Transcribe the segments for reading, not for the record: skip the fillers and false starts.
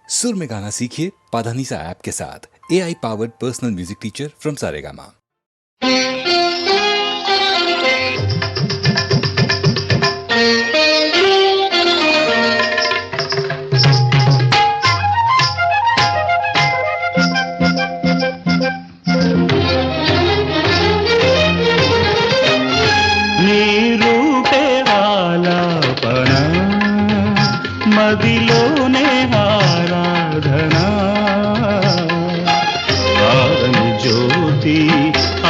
सुर में गाना सीखिए पाधानीसा ऐप के साथ। AI powered personal music teacher from Saregama. మదిలోనే ఆరాధనా ఆరని జ్యోతి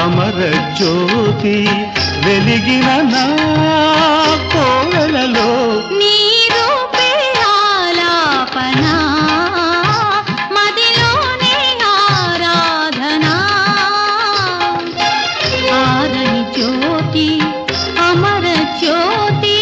అమర జ్యోతి వెలిగిన నా కోవెలలో నీ రూపే ఆలాపనా మదిలోనే ఆరాధనా ఆరని జ్యోతి అమర జ్యోతి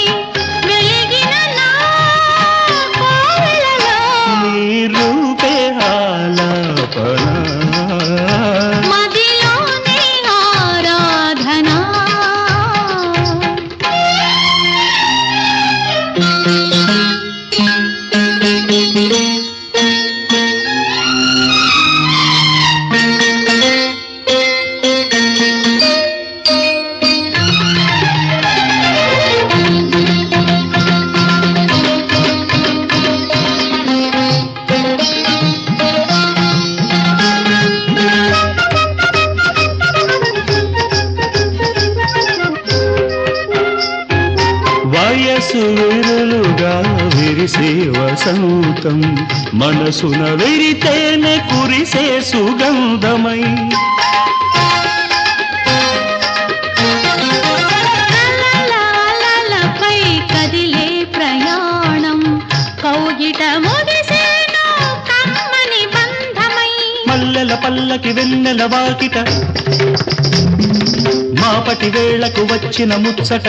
వయసులుగా విరిసే వసంతం మనసున విరితేనే కురిసే సుగంధమై అలలపై కదిలే ప్రయాణం కౌగిట ముగిసేను కమ్మని బంధమై మల్లెల పల్లకి వెన్నెల వాకిట మాపటి వేళకు వచ్చిన ముచ్చట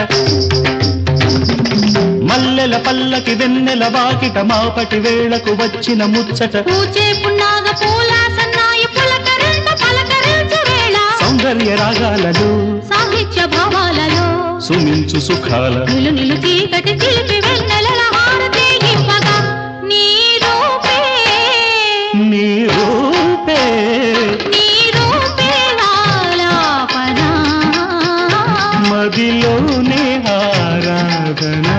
మల్లెల పల్లకి వెన్నెల వాకిట మాపటి వేళకు వచ్చిన ముచ్చట పూచే పున్నాగ పూల సన్నాయి పులకరింత పలకరించు వేళ సౌందర్య రాగాలలో సాహిత్య భావాలలో సుమించు సుఖాల నిలు నిలు చీకటి చిలిపి వెన్నెల హారతి ఇవ్వగా నీ రూపే నీ రూపే నీ రూపే ఆలాపనా మదిలోనే ఆరాధనా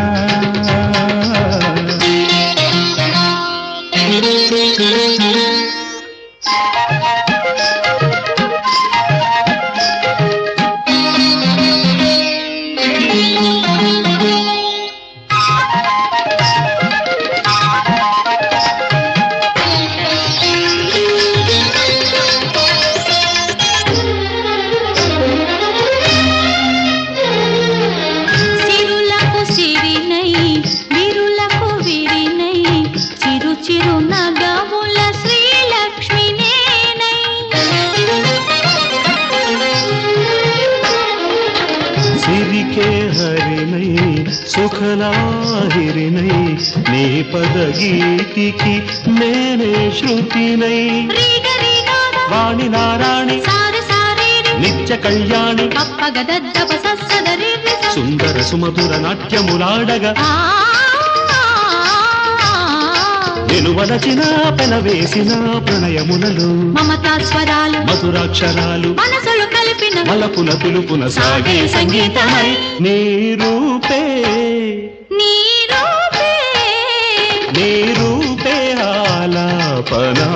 సిరికే హరినై సుఖలాహిరినై నీ పదగీతికి నేనే శృతినై వాణి నారాణి నిత్య కళ్యాణి సుందర సుమధుర నాట్యములాడగా వెలువలచిన పెనవేసిన ప్రణయములలో మమతా స్వరాలు మధురాక్షరాలు మనసులు కలిపిన మలపుల పిలుపున సాగే సంగీతమై నీ రూపే నీ రూపే నీ రూపే ఆలాపనా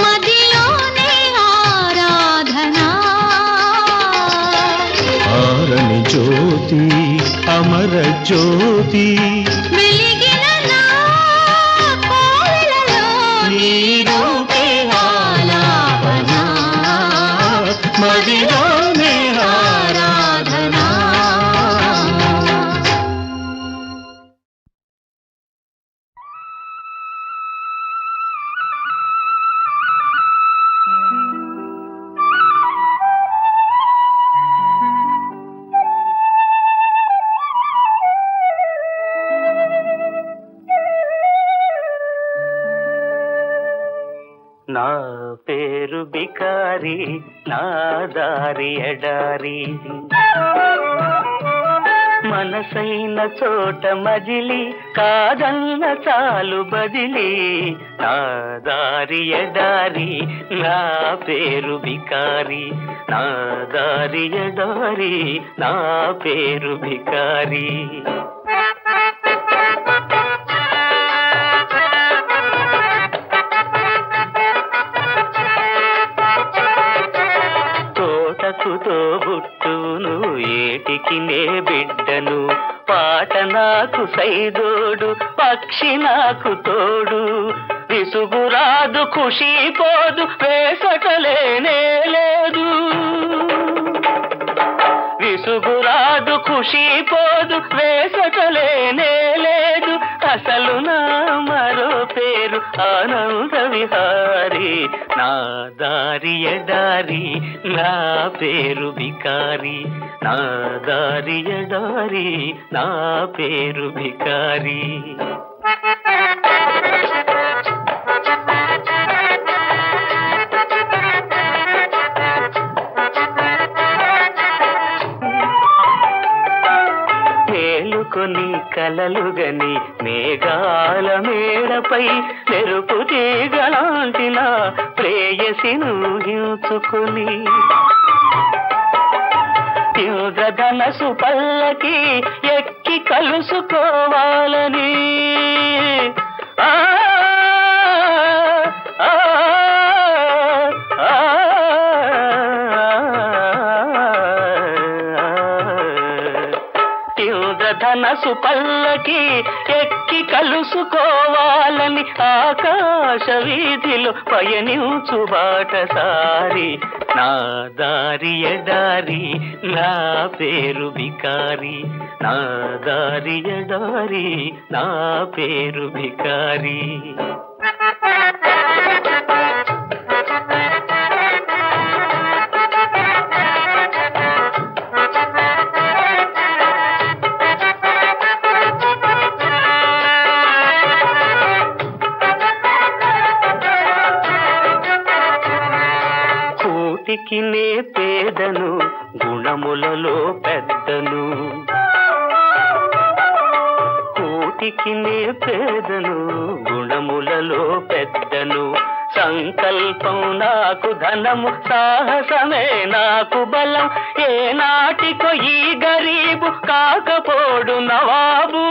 మదిలోనే ఆరాధనా ఆరని జ్యోతి అమర జ్యోతి వెలిగిన నా కోవెలలో నీ రూపే ఆలాపనా మదిలోనే ఆరాధనా నా పేరు బికారి నా దారి ఎడారి మనసైన చోట మజిలి కాదన్న చాలు బదిలి నా దారి ఎడారి నా పేరు బికారి నా దారి ఎడారి నా పేరు బికారి తోటకుతో బుట్టును ఏటికి నే బిడ్డను పాట నాకు సైదోడు పక్షి నాకు తోడు విసుగురాదు ఖుషి పోదు వేసటలేనే లేదు విసుగురాదు ఖుషి పోదు వేసటలేనే లేదు అసలు నా మరో పేరు ఆనంద విహారి నా దారి ఎడారి నా పేరు బికారి నా దారి ఎడారి నా పేరు బికారి మేలుకొని కలలుగని మేఘాల మేడపై మెరుపు తీగలాంటిన ప్రేయసిను హించుకుని తీవ్రధనసు పల్లకి ఎక్కి కలుసుకోవాలని ఆ ధనసు పల్లకి ఎక్కి కలుసుకోవాలని ఆకాశ వీధిలో పయనించు బాటసారి నా దారి ఎడారి నా పేరు బికారి నా దారి ఎడారి నా పేరు బికారి కూటికి నే పేదను గుణములలో పెద్దను కూటికి నే పేదను గుణములలో పెద్దను సంకల్పం నాకు ధనము సాహసమే నాకు బలం ఏ నాటికో ఈ గరీబు కాకపోడు నవాబు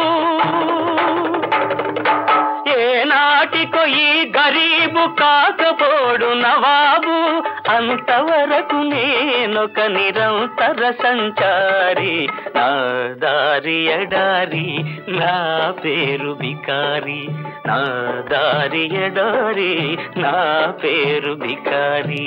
ఏ నాటికో ఈ గరీబు కాకపోడు నవాబు అంతవరకు నేనొక నిరంతర సంచారి నా దారి ఎడారి నా పేరు బికారి నా దారి ఎడారి నా పేరు బికారి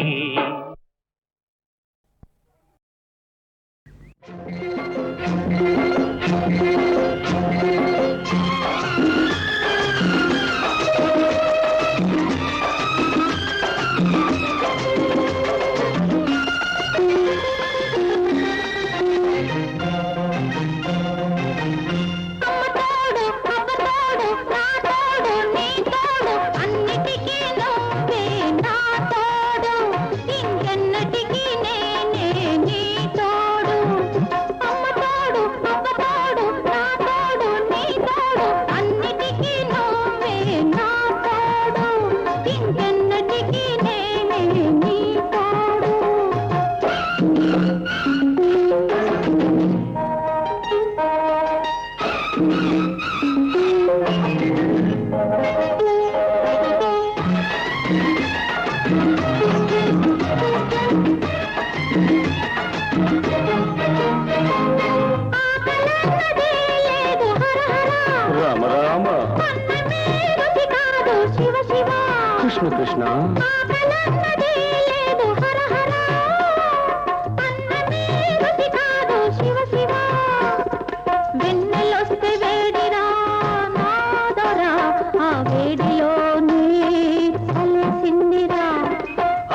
కృష్ణ కృష్ణ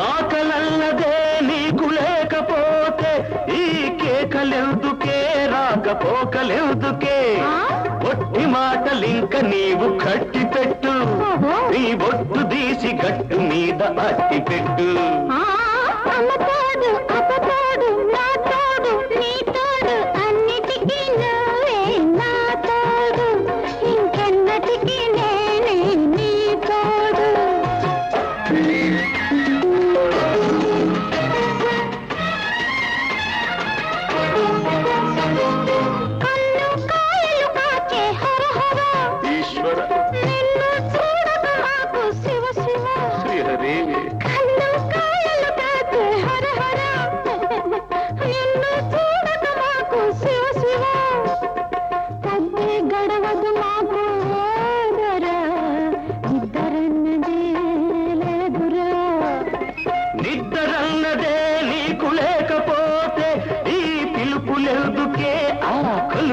ఆకలన్నదే నీకు లేకపోతే ఈ కేకలెందుకే రాకపోకలెందుకే ఒట్టి మాటలింక నీవు కట్టి పెట్టు నీ బొట్టు తీసి గట్టు మీద అట్టి పెట్టు అమ్మతోడు అప్పతోడు నా తోడు నీ తోడు అన్నిటికీ నువ్వే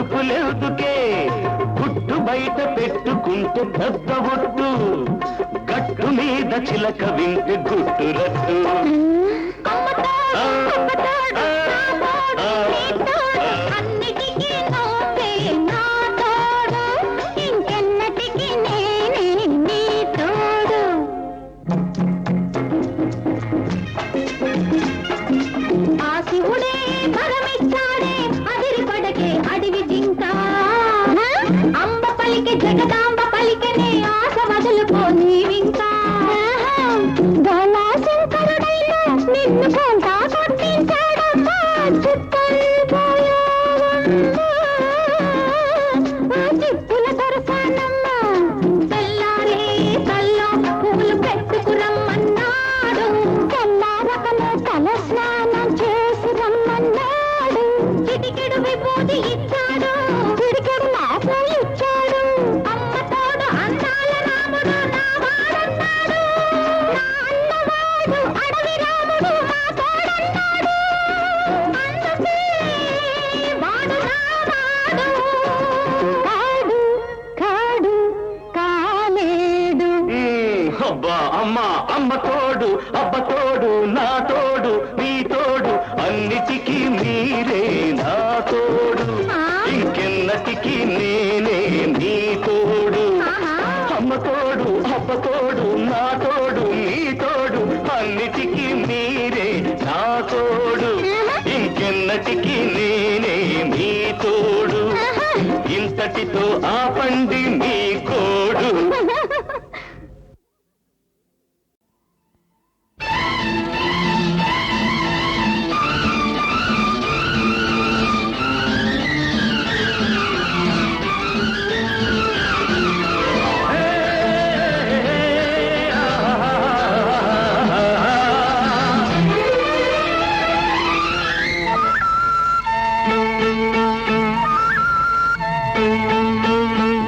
తలుపులెదుకే గుట్టు బయట పెట్టుకుంటే పెద్ద ఒట్టు గట్టు మీద చిలక వింటే గుట్టు రట్టు అన్నిటికీ నువ్వే నా తోడు, ఇంకెన్నటికీ నేనే నీ తోడు. ఆ శివుడే వరమిచ్చాడే అదిరిపడకే అడవి జింక, అంబ పలికి జగదాంబ పలికనే ఆశ వదులుకో నీవింకా. శంకరుడైనా నిన్ను కొంత కొట్టించాడమ్మా, చిప్పుల దొరసానమ్మా. తెల్లారే తల్లో పూలు పెట్టుకురమ్మన్నాడు, తెల్లారకనే తల స్నానం చేసి రమ్మన్నాడు. చిటికెడు విభూతి ఇచ్చాడు, చిటికెడు నాకు ఇచ్చాడు. అమ్మ తోడు అందాల రాముడు నా వాడన్నాడు, నా అన్నవాడు అడవి రాముడు నా తోడన్నాడు. అందుకే వాడు నా వాడు, వాడు కాడు కాలేడు. అబ్బా అమ్మ అమ్మ తోడు అబ్బ తోడు నా తోడు నీ తోడు అన్నిటికీ మీరే నా తోడు, ఇంకెన్నటికీ నేనే నీ తోడు. అమ్మ తోడు అబ్బ తోడు నా తోడు నీ తోడు అన్నిటికీ మీరే నా తోడు, ఇంకెన్నటికీ నేనే నీ తోడు. ఇంతటితో ఆపండి మీ కోడు.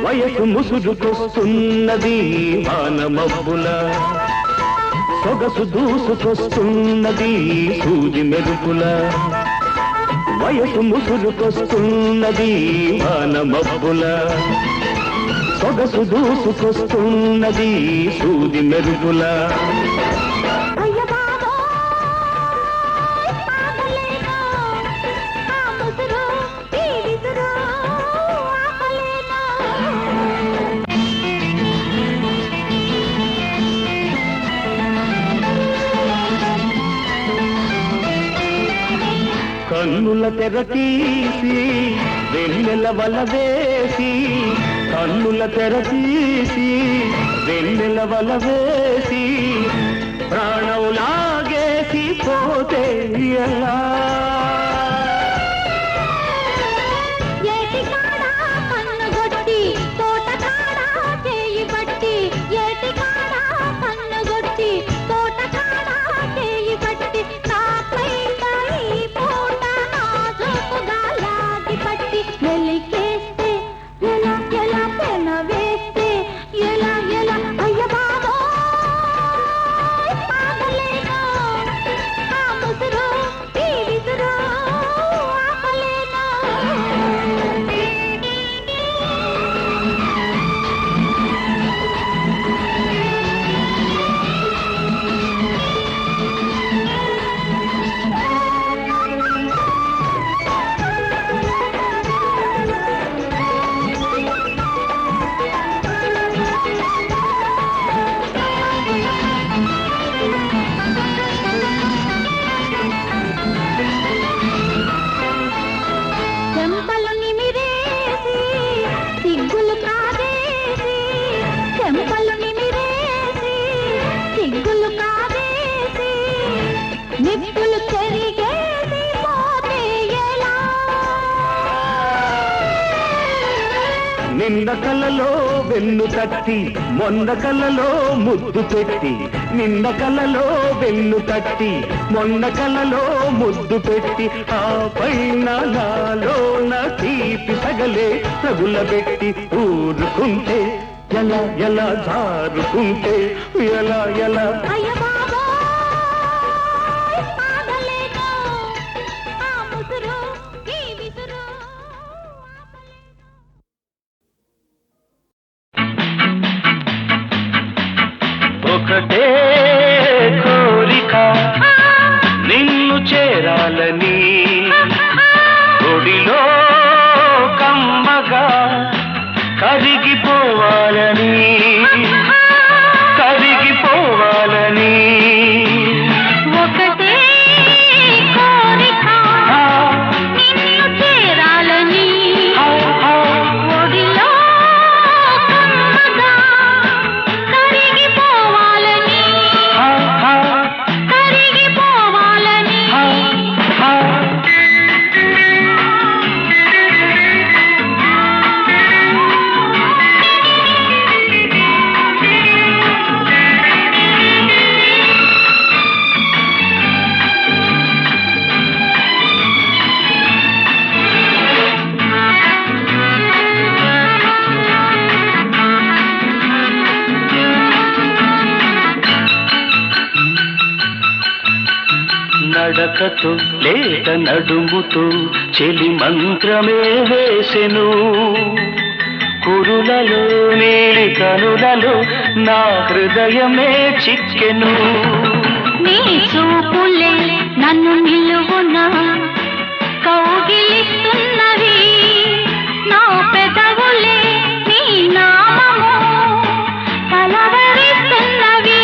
వయసు ముసురుకొస్తున్నది వానమబ్బుల, సొగసు దూసుకొస్తున్నది సూది మెరుపుల. వయసు ముసురుకొస్తున్నది వానమబ్బుల, సొగసు దూసుకొస్తున్నది సూది మెరుపుల. అయ్య బాబో ఆపలేను, ఆ ముసురు ఈ విసురు ఆపలేను. కన్నుల తెర తీసి వెన్నెల వల వేసి, కన్నుల తెర తీసి వెన్నెల వల వేసి, ప్రాణం లాగేసి పోతే ఎలా. ఏటి కాడా కన్నుగొట్టి తోటకాడా చేయి పట్టి, ఏటి కాడా కన్నుగొట్టి తోటకాడా చేయి పట్టి, నాపై ఈ పూట నాజుకుగా లాగి పట్టి మెలికేస్తే ఎలా ఎలా పెన వేస్తే ఎలా ఎలా. అయ్య బాబో ఆగలేను, ఆ ముసురు ఈ విసురు ఆపలేను. చెంపలు నిమిరేసి సిగ్గులు కాదేసి, చెంపలు నిమిరేసి సిగ్గులు కాదేసి, నిప్పులు చెరిగేసి పోతే ఎలా. నిన్న కలలో వెన్ను తట్టి మొన్న కలలో ముద్దు పెట్టి, నిన్న కలలో వెన్ను తట్టి మొన్న కలలో ముద్దు పెట్టి, ఆ పైన నాలోన తీపి సగలే తగులబెట్టి ఊరుకుంటే ఎలా ఎలా జారుకుంటే ఎలా ఎలా. అయ్య బాబో ఆగలేను, ఆ ముసురు ఈ విసురు ఆపలేను. ఒకటే కోరిక నిన్ను చేరాలని ఒడిలో కమ్మగా కరిగిపోవాలని కరిగిపోవాలని ఒకటే కోరిక నిన్ను చేరాలని ఒడిలో కమ్మగా కరిగిపోవాలని కరిగిపోవాలని నడకతో లేత నడుముతో చెలి మంత్రమే వేసెను కురులలో నీలి కనులలో నా హృదయమే చిక్కెను నీ చూపులే నన్ను నిలువున కౌగిలిస్తున్నవి నా పెదవులే నీ నామము పలవరిస్తున్నవి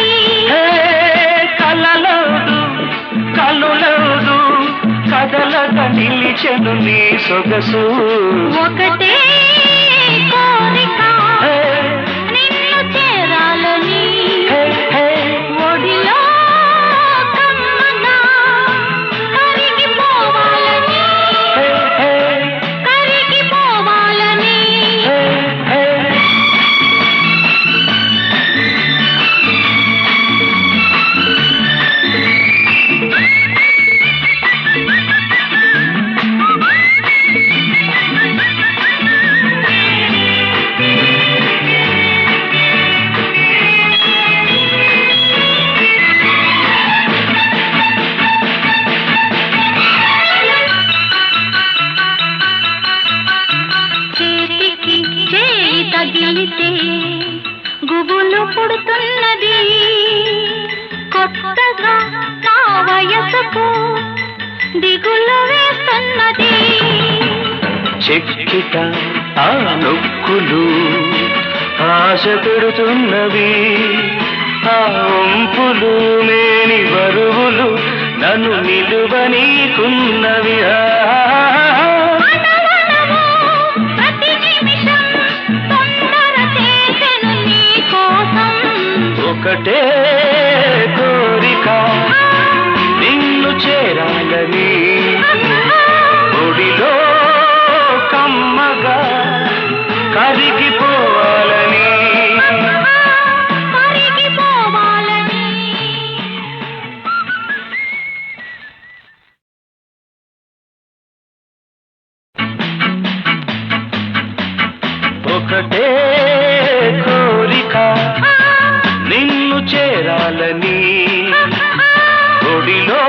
కలలదు కలులదు కదలక నిలిచెను నీ సొగసు ఒకటే కోరిక నిన్ను చేరాలని ఒడిలో కమ్మగా కరిగిపోవాలని కరిగిపోవాలని చేతికి చేయి తగిలితే గుబులు పుడుతున్నది కొత్తగా నా వయసుకు దిగులు వేస్తున్నది చెక్కిట ఆ నొక్కులు ఆశ పెడుతున్నవి ఆ వంపులు లేని బరువులు నన్ను నిలువనీకున్నవి ప్రతి నిమిషం తొందర చేసెను నీ కోసం ఒకటే కోరిక నిన్ను చేరాలని ఒడిలో కమ్మగా కరిగిపోవాలని కరిగిపోవాలని ఒకటే కోరిక నిన్ను చేరాలని ఒడిలో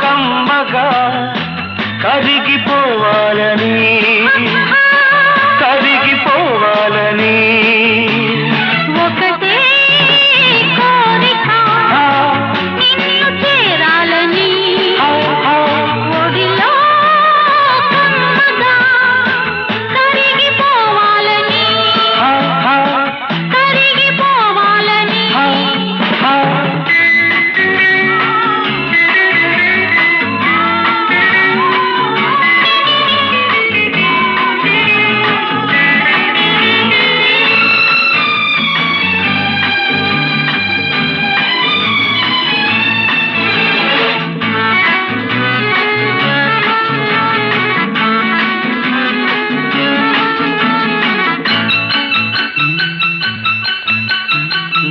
కమ్మగా కరిగిపోవాలని కరిగిపోవాలని ఒకటే కోరిక నిన్ను చేరాలని ఒడిలో కమ్మగా కరిగిపోవాలని కరిగిపోవాలని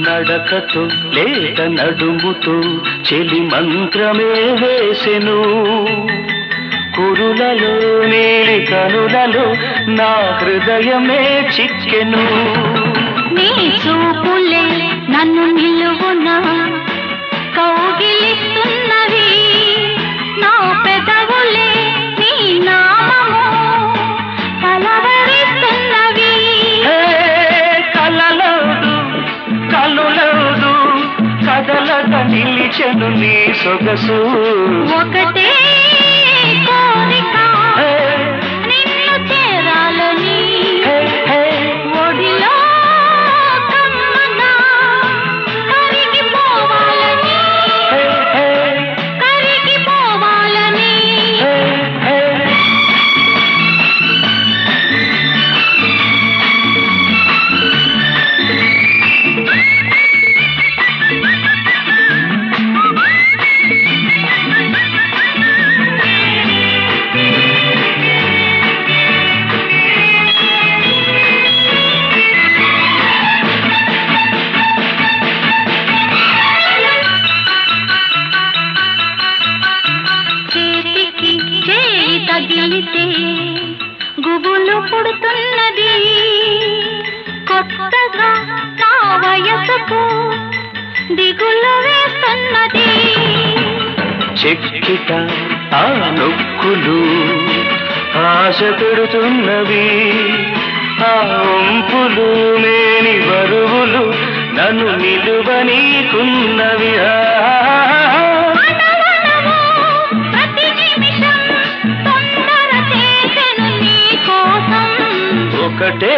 నడకతో లేత నడుముతో చెలి మంత్రమే వేసెను కురులలో నీలి కనులలో నా హృదయమే చిక్కెను నీ చూపులే నన్ను నిలువున కౌగిలిస్తున్నవి నా పెదవులే నీ నామము పలవరిస్తున్నవి కలలదు కలుల రోజు కదలక నిలిచెను నీ సొగసు ఒకటే కోరిక నిన్ను చేరాలని ఒడిలో కమ్మగా కరిగిపోవాలని కరిగిపోవాలని చేతికి చేయి తగిలితే గుబులు పుడుతున్నది కొత్తగా నా వయసుకు దిగులు వేస్తున్నది చెక్కిట ఆ నొక్కులు ఆశ పెడుతున్నవి ఆ ఒంపులు లేని బరువులు నన్ను నిలువనీకున్నవి అనవనవు ప్రతి నిమిషం తొందర చేసెను నీ కోసం ఒకటే